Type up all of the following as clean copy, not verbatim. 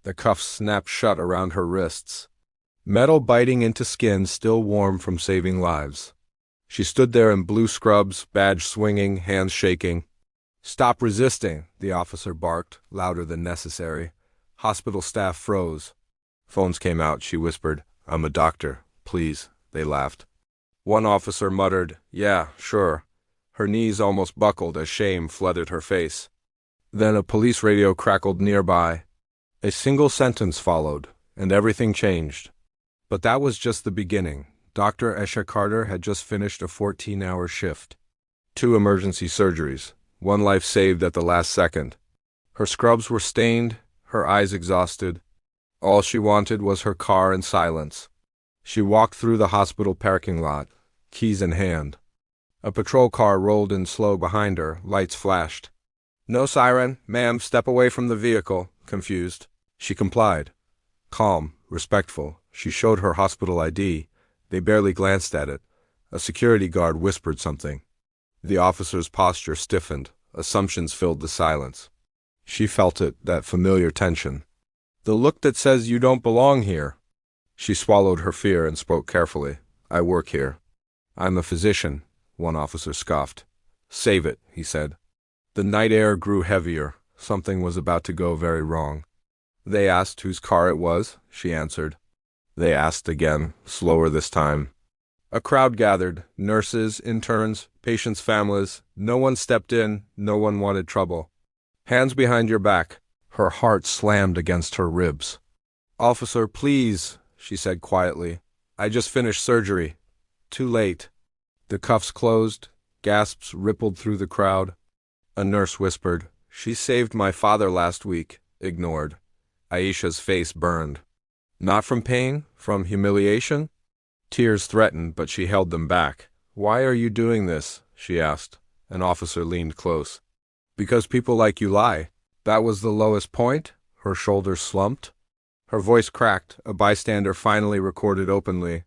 The cuffs snapped shut around her wrists, metal biting into skin still warm from saving lives. She stood there in blue scrubs, badge swinging, hands shaking. "Stop resisting," the officer barked, louder than necessary. Hospital staff froze. Phones came out, she whispered. "I'm a doctor. Please." They laughed. One officer muttered, "Yeah, sure." Her knees almost buckled as shame flooded her face. Then a police radio crackled nearby. A single sentence followed, and everything changed. But that was just the beginning. Dr. Esha Carter had just finished a 14-hour shift. 2 emergency surgeries, 1 life saved at the last second. Her scrubs were stained, her eyes exhausted. All she wanted was her car and silence. She walked through the hospital parking lot, keys in hand. A patrol car rolled in slow behind her, lights flashed. "No siren, ma'am, step away from the vehicle," confused. She complied. Calm, respectful, she showed her hospital ID. They barely glanced at it. A security guard whispered something. The officer's posture stiffened. Assumptions filled the silence. She felt it, that familiar tension. "The look that says you don't belong here." She swallowed her fear and spoke carefully. "I work here." "I'm a physician," one officer scoffed. "Save it," he said. The night air grew heavier. Something was about to go very wrong. "They asked whose car it was," she answered. They asked again, slower this time. A crowd gathered, nurses, interns, patients' families. No one stepped in, no one wanted trouble. "Hands behind your back." Her heart slammed against her ribs. "Officer, please," she said quietly. "I just finished surgery. Too late." The cuffs closed. Gasps rippled through the crowd. A nurse whispered, "She saved my father last week." Ignored. Aisha's face burned. Not from pain, from humiliation? Tears threatened, but she held them back. "Why are you doing this?" she asked. An officer leaned close. "Because people like you lie." That was the lowest point? Her shoulders slumped. Her voice cracked. A bystander finally recorded openly.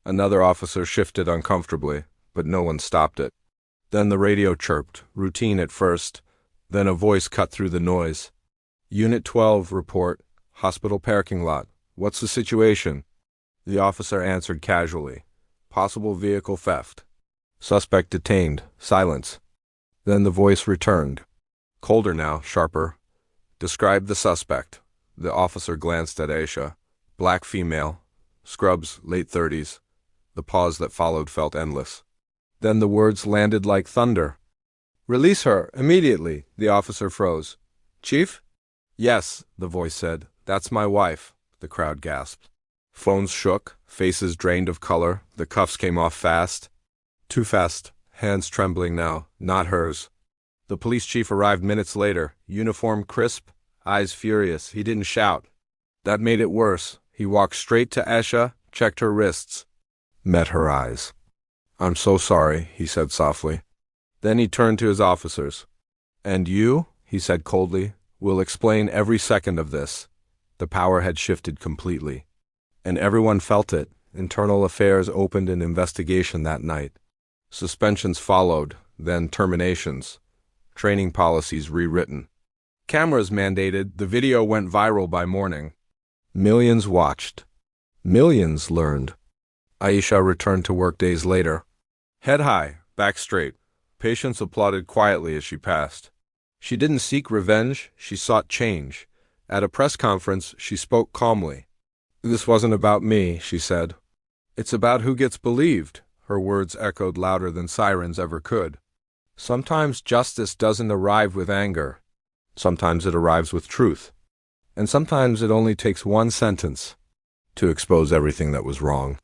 Another officer shifted uncomfortably, but no one stopped it. Then the radio chirped, routine at first. Then a voice cut through the noise. "Unit 12, report. Hospital parking lot. What's the situation?" The officer answered casually. "Possible vehicle theft." "Suspect detained." Silence. Then the voice returned. Colder now, sharper. "Describe the suspect." The officer glanced at Aisha. Black female. Scrubs, late 30s. The pause that followed felt endless. Then the words landed like thunder. "Release her, immediately." The officer froze. "Chief?" "Yes," the voice said. "That's my wife." The crowd gasped. Phones shook, faces drained of color. The cuffs came off fast. Too fast, hands trembling now, not hers. The police chief arrived minutes later, uniform crisp, eyes furious. He didn't shout. That made it worse. He walked straight to Esha, checked her wrists. Met her eyes. "I'm so sorry," he said softly. Then he turned to his officers. "And you," he said coldly, "will explain every second of this." The power had shifted completely. And everyone felt it. Internal Affairs opened an investigation that night. Suspensions followed, then terminations. Training policies rewritten. Cameras mandated. The video went viral by morning. Millions watched. Millions learned. Aisha returned to work days later. Head high, back straight. Patients applauded quietly as she passed. She didn't seek revenge, she sought change. At a press conference, she spoke calmly. "This wasn't about me," she said. "It's about who gets believed." Her words echoed louder than sirens ever could. Sometimes justice doesn't arrive with anger. Sometimes it arrives with truth. And sometimes it only takes one sentence to expose everything that was wrong.